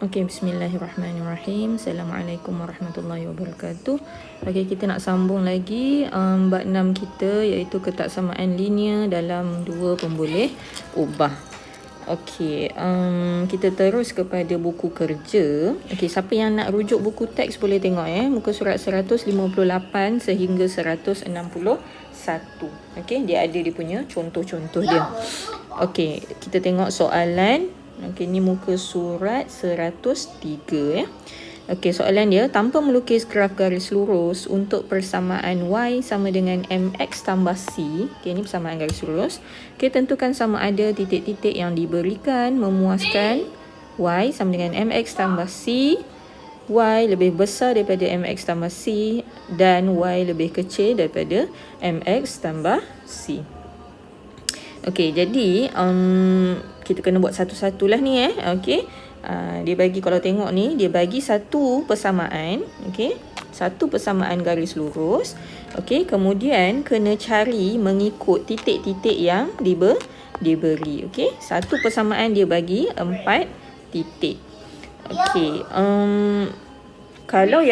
Okey, bismillahirrahmanirrahim. Assalamualaikum warahmatullahi wabarakatuh. Okey, kita nak sambung lagi bab 6 kita, iaitu ketaksamaan linear dalam dua pemboleh ubah. Okey, kita terus kepada buku kerja. Okey, siapa yang nak rujuk buku teks boleh tengok muka surat 158 sehingga 161. Okey, dia ada dia punya contoh-contoh dia. Okey, kita tengok soalan. Okey, ni muka surat 103 Okey, soalan dia, tanpa melukis graf garis lurus untuk persamaan y sama dengan mx tambah c. Okey, ni persamaan garis lurus. Okey, tentukan sama ada titik-titik yang diberikan memuaskan y sama dengan mx tambah c, y lebih besar daripada mx tambah c dan y lebih kecil daripada mx tambah c. Okey, jadi kita kena buat satu-satulah ni Okey. Dia bagi, kalau tengok ni, dia bagi satu persamaan, okey. Satu persamaan garis lurus. Okey, kemudian kena cari mengikut titik-titik yang diberi. Okey, satu persamaan dia bagi 4 titik. Okey, kalau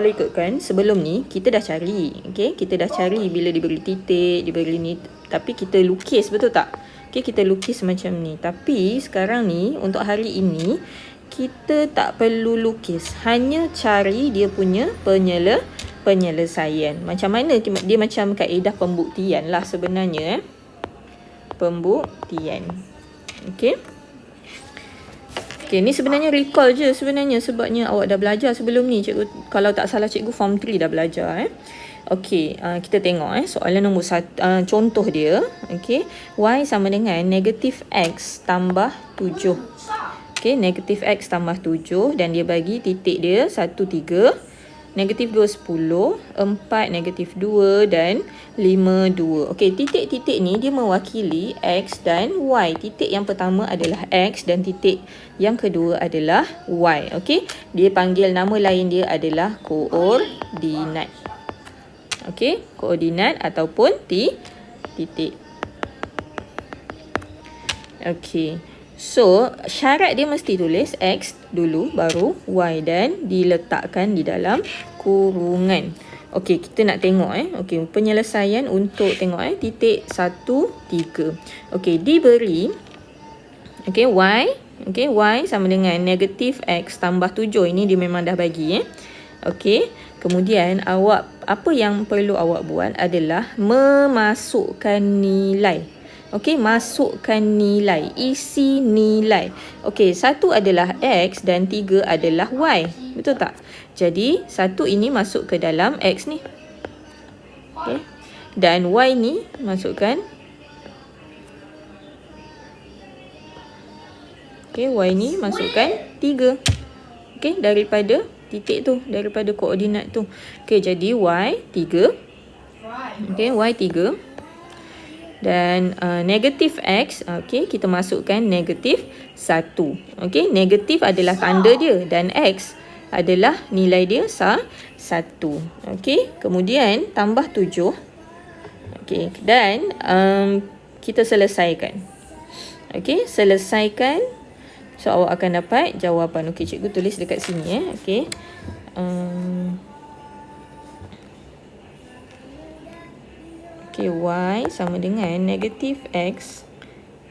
ikutkan sebelum ni kita dah cari. Okey, kita dah cari bila diberi titik, diberi ni, tapi kita lukis, betul tak? Okey, kita lukis macam ni. Tapi sekarang ni untuk hari ini kita tak perlu lukis, hanya cari dia punya penyelesaian. Macam mana dia, macam kaedah pembuktian lah sebenarnya Pembuktian. Okey. Okey, ni sebenarnya recall je sebenarnya, sebabnya awak dah belajar sebelum ni. Cikgu, kalau tak salah cikgu form 3 dah belajar Okey, kita tengok soalan nombor 1, contoh dia. Okey, y sama dengan negatif x tambah 7. Okey, negatif x tambah 7 dan dia bagi titik dia 1, 3, negatif 2, 10, 4, negatif 2 dan 5, 2. Okey, titik-titik ni dia mewakili x dan y. Titik yang pertama adalah x dan titik yang kedua adalah y. Okey, dia panggil nama lain dia adalah koordinat. Okey, koordinat ataupun titik. Okey, so syarat dia mesti tulis x dulu baru y dan diletakkan di dalam kurungan. Okey, kita nak tengok Okey, penyelesaian untuk tengok titik 1, 3. Okey, diberi okey y sama dengan negatif x tambah 7. Ini dia memang dah bagi Okey, kemudian apa yang perlu awak buat adalah memasukkan nilai. Okey, masukkan nilai, isi nilai. Okey, 1 adalah x dan 3 adalah y. Betul tak? Jadi, 1 ini masuk ke dalam x ni. Okey. Dan y ni masukkan. Okey, y ni masukkan 3. Okey, daripada titik tu, daripada koordinat tu. Okey, jadi y 3. Okey, y 3. Dan negatif x, okey, kita masukkan negatif 1. Okey, negatif adalah tanda dia dan x adalah nilai dia 1. Okey, kemudian tambah 7. Okey, dan kita selesaikan. Okey, selesaikan. So, awak akan dapat jawapan. Okey, cikgu tulis dekat sini Okey. Okey, y sama dengan negatif x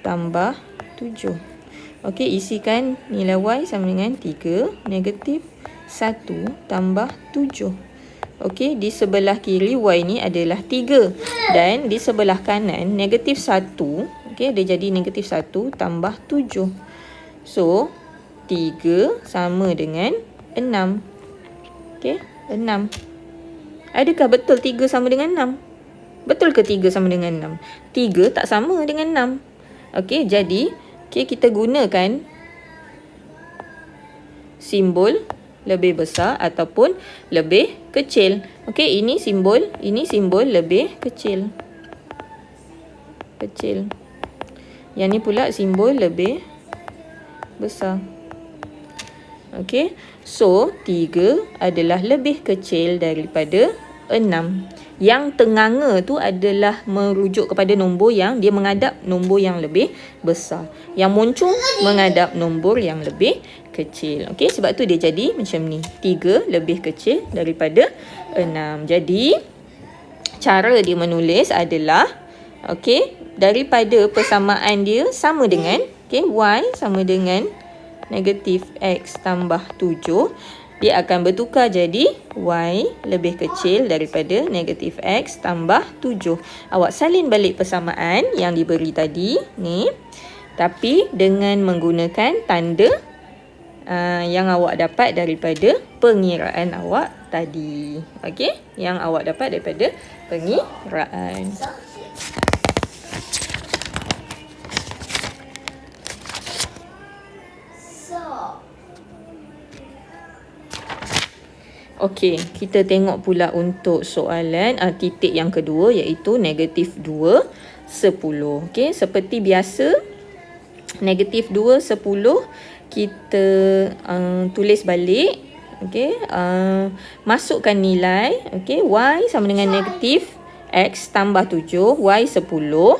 tambah 7. Okey, isikan nilai y sama dengan 3, negatif 1 tambah 7. Okey, di sebelah kiri y ni adalah 3 dan di sebelah kanan negatif 1. Okey, dia jadi negatif 1 tambah 7. So, 3 sama dengan 6. Okey, 6. Adakah betul 3 sama dengan 6? Betul ke 3 sama dengan 6? 3 tak sama dengan 6. Okey, jadi kita gunakan simbol lebih besar ataupun lebih kecil. Okey, ini simbol lebih kecil. Yang ni pula simbol lebih besar. Okey, so 3 adalah lebih kecil daripada 6. Yang tenganga tu adalah merujuk kepada nombor yang dia menghadap nombor yang lebih besar. Yang moncong menghadap nombor yang lebih kecil. Okey, sebab tu dia jadi macam ni. 3 lebih kecil daripada 6. Jadi cara dia menulis adalah daripada persamaan dia sama dengan y sama dengan negatif x tambah 7. Dia akan bertukar jadi y lebih kecil daripada negatif x tambah 7. Awak salin balik persamaan yang diberi tadi ni, tapi dengan menggunakan tanda yang awak dapat daripada pengiraan awak tadi. Okey, yang awak dapat daripada pengiraan. Okey, kita tengok pula untuk soalan titik yang kedua, iaitu negatif 2, 10. Okey, seperti biasa, negatif 2, 10 kita tulis balik. Okey, masukkan nilai. Okey, y sama dengan negatif x tambah 7, y 10.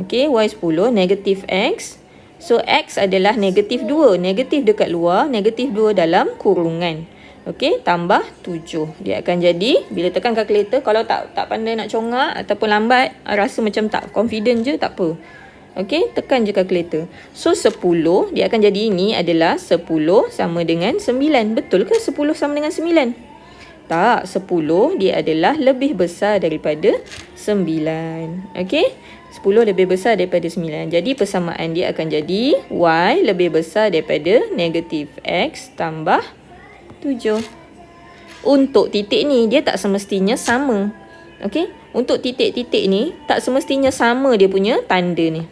Okey, y 10, negatif x. So, x adalah negatif 2. Negatif dekat luar, negatif 2 dalam kurungan. Okey, tambah 7. Dia akan jadi, bila tekan kalkulator, kalau tak pandai nak congak ataupun lambat, rasa macam tak confident je, tak apa. Okey, tekan je kalkulator. So, 10, dia akan jadi ini adalah 10 sama dengan 9. Betul ke 10 sama dengan 9? Tak, 10 dia adalah lebih besar daripada 9. Okey, 10 lebih besar daripada 9. Jadi, persamaan dia akan jadi y lebih besar daripada negatif x tambah 7. Untuk titik ni, dia tak semestinya sama. Okey, untuk titik-titik ni, tak semestinya sama dia punya tanda ni.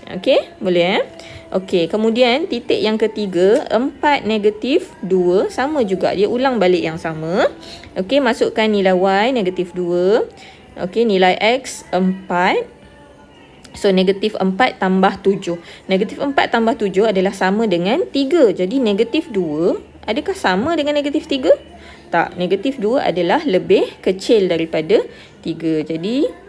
Okey, boleh Okey, kemudian titik yang ketiga, 4 negatif 2, sama juga. Dia ulang balik yang sama. Okey, masukkan nilai y negatif 2. Okey, nilai x 4. So, negatif 4 tambah 7. Negatif 4 tambah 7 adalah sama dengan 3. Jadi, negatif 2 adakah sama dengan negatif 3? Tak, negatif 2 adalah lebih kecil daripada 3. Jadi,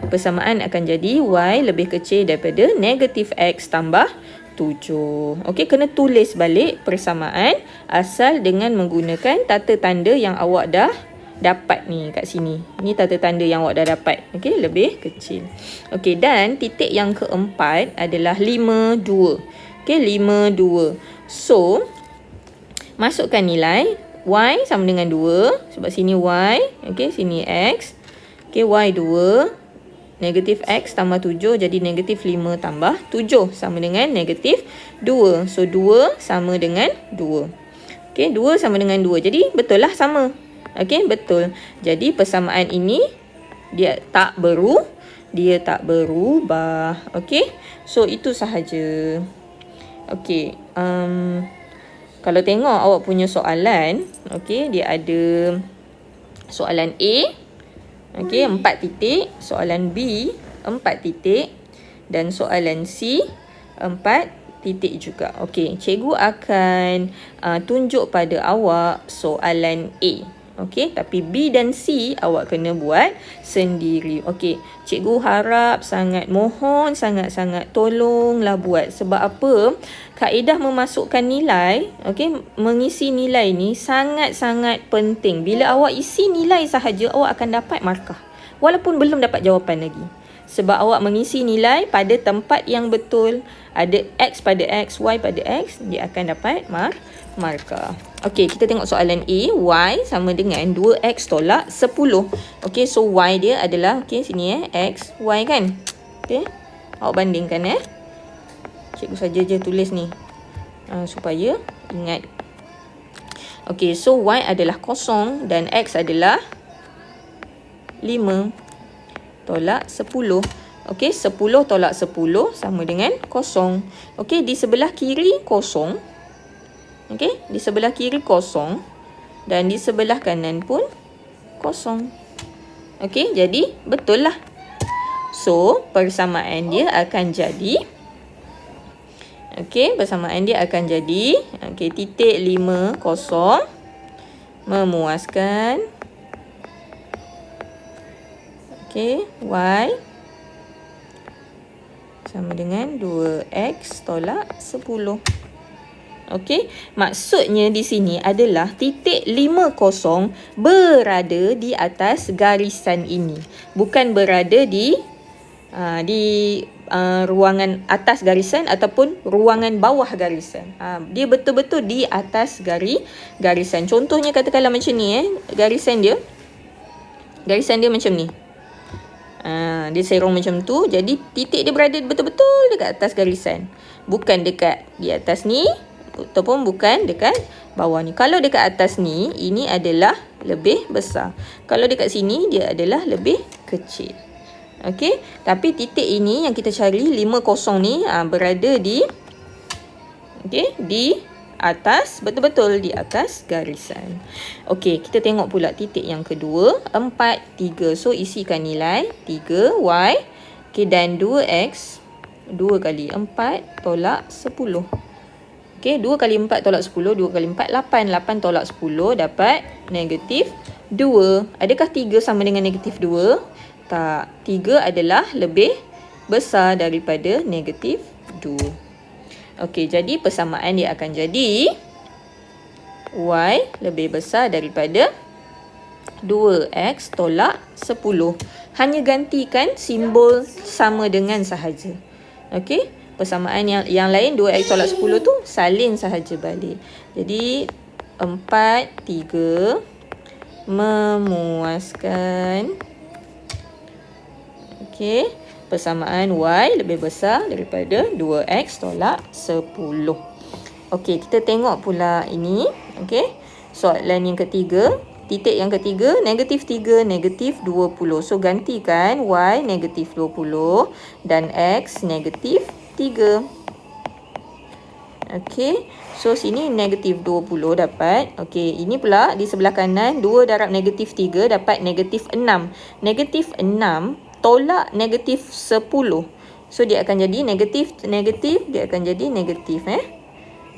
persamaan akan jadi y lebih kecil daripada negatif x tambah 7. Okey, kena tulis balik persamaan asal dengan menggunakan tata tanda yang awak dah dapat ni kat sini. Ni tata tanda yang awak dah dapat. Okey, lebih kecil. Okey, dan titik yang keempat adalah 5, 2. Okey, 5, 2. So, masukkan nilai y sama dengan 2. Sebab sini y. Okey, sini x. Okey, y 2. Negatif x tambah 7. Jadi negatif 5 tambah 7. Sama dengan negatif 2. So, 2 sama dengan 2. Okey, 2 sama dengan 2. Jadi, betul lah sama. Okey, betul. Jadi, persamaan ini dia tak berubah. Okey. So, itu sahaja. Okey. Kalau tengok awak punya soalan, okey, dia ada soalan A, okey, 4 titik, soalan B, 4 titik dan soalan C, 4 titik juga. Okey, cikgu akan tunjuk pada awak soalan A. Okey, tapi B dan C awak kena buat sendiri. Okey, cikgu harap sangat, mohon sangat-sangat tolonglah buat. Sebab apa? Kaedah memasukkan nilai, okey, mengisi nilai ni sangat-sangat penting. Bila awak isi nilai sahaja, awak akan dapat markah. Walaupun belum dapat jawapan lagi. Sebab awak mengisi nilai pada tempat yang betul. Ada X pada X, Y pada X, dia akan dapat markah. Okey, kita tengok soalan A. Y sama dengan 2X tolak 10. Okey, so Y dia adalah, okey, sini X, Y kan? Okey, awak bandingkan Cikgu saja je tulis ni. Supaya ingat. Okey, so Y adalah 0 dan X adalah 5 tolak 10. Okey, 10 tolak 10 sama dengan 0. Okey, di sebelah kiri 0. Okey, di sebelah kiri 0 dan di sebelah kanan pun 0. Okey, jadi betul lah. So, persamaan dia akan jadi, okey, persamaan dia akan jadi, okey, titik 5, 0 memuaskan Okey, Y sama dengan 2X tolak 10. Okey, maksudnya di sini adalah titik 50 berada di atas garisan ini. Bukan berada di ruangan atas garisan ataupun ruangan bawah garisan. Dia betul-betul di atas garisan. Contohnya katakanlah macam ni garisan dia macam ni. Dia serong macam tu, jadi titik dia berada betul-betul dekat atas garisan. Bukan dekat di atas ni ataupun bukan dekat bawah ni. Kalau dekat atas ni, ini adalah lebih besar. Kalau dekat sini, dia adalah lebih kecil. Okey, tapi titik ini yang kita cari 50 ni berada di di atas, betul-betul di atas garisan. Okey, kita tengok pula titik yang kedua, 4, 3. So isikan nilai 3Y dan 2X 2 kali 4 tolak 10. Okey, 2 kali 4 tolak 10, 2 kali 4 8. 8 tolak 10 dapat negatif 2. Adakah 3 sama dengan negatif 2? Tak, 3 adalah lebih besar daripada negatif 2. Okey, jadi persamaan dia akan jadi Y lebih besar daripada 2X tolak 10. Hanya gantikan simbol sama dengan sahaja. Okey, persamaan yang lain 2X tolak 10 tu salin sahaja balik. Jadi 4, 3 memuaskan. Okey, persamaan Y lebih besar daripada 2X tolak 10. Okey, kita tengok pula ini. Okey, soalan yang ketiga. Titik yang ketiga, negatif 3, negatif 20. So, gantikan Y negatif 20 dan X negatif 3. Okey, so sini negatif 20 dapat. Okey, ini pula di sebelah kanan 2 darab negatif 3 dapat negatif 6. Negatif 6 tolak negatif 10. So, dia akan jadi negatif, dia akan jadi negatif.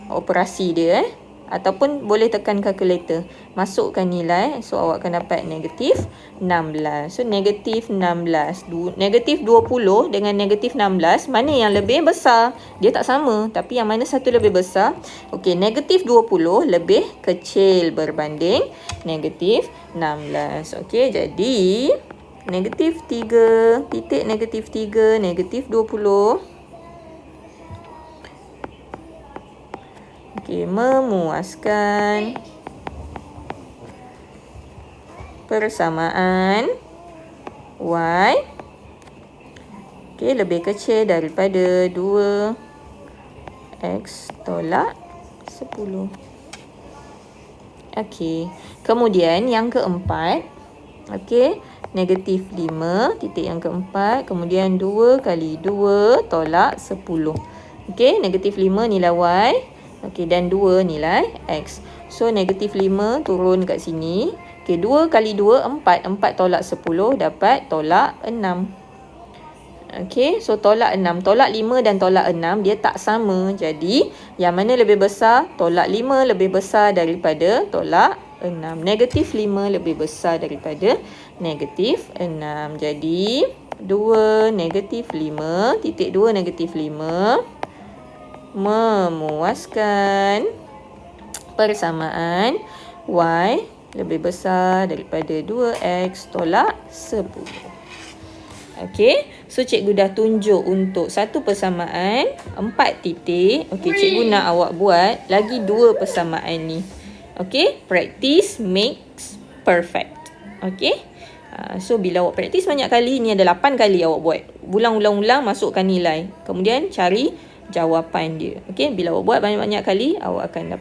Operasi dia. Ataupun boleh tekan kalkulator. Masukkan nilai. So, awak akan dapat negatif 16. So, negatif 16. Negatif 20 dengan negatif 16. Mana yang lebih besar? Dia tak sama. Tapi yang mana satu lebih besar? Okey, negatif 20 lebih kecil berbanding negatif 16. Okey, jadi negatif 3, titik negatif 3, negatif 20. Okey, memuaskan persamaan Y lebih kecil daripada 2X tolak 10. Okey, kemudian yang keempat, negatif 5, titik yang keempat, kemudian 2 kali 2 tolak 10. Okey, negatif 5 nilai Y. Okey, dan 2 nilai X. So, negatif 5 turun kat sini. Okey, 2 kali 2, 4. 4 tolak 10 dapat tolak 6. Okey, so tolak 6. Tolak 5 dan tolak 6 dia tak sama. Jadi, yang mana lebih besar? Tolak 5 lebih besar daripada tolak 6. Negatif 5 lebih besar daripada negatif 6. Jadi, 2 negatif 5, titik 2 negatif 5 memuaskan persamaan Y lebih besar daripada 2X tolak 10. Okey, so cikgu dah tunjuk untuk satu persamaan 4 titik. Okey, cikgu nak awak buat lagi 2 persamaan ni. Okey, practice makes perfect. Okey, so bila awak practice banyak kali, ni ada 8 kali awak buat. Ulang-ulang-ulang, masukkan nilai. Kemudian cari jawapan dia. Okey, bila awak buat banyak-banyak kali, awak akan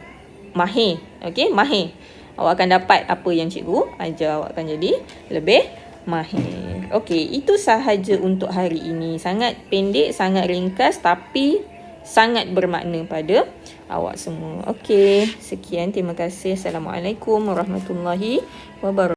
mahir. Okey, mahir. Awak akan dapat apa yang cikgu ajar. Awak akan jadi lebih mahir. Okey, itu sahaja untuk hari ini. Sangat pendek, sangat ringkas tapi sangat bermakna pada awak semua. Okey, sekian. Terima kasih. Assalamualaikum warahmatullahi wabarakatuh.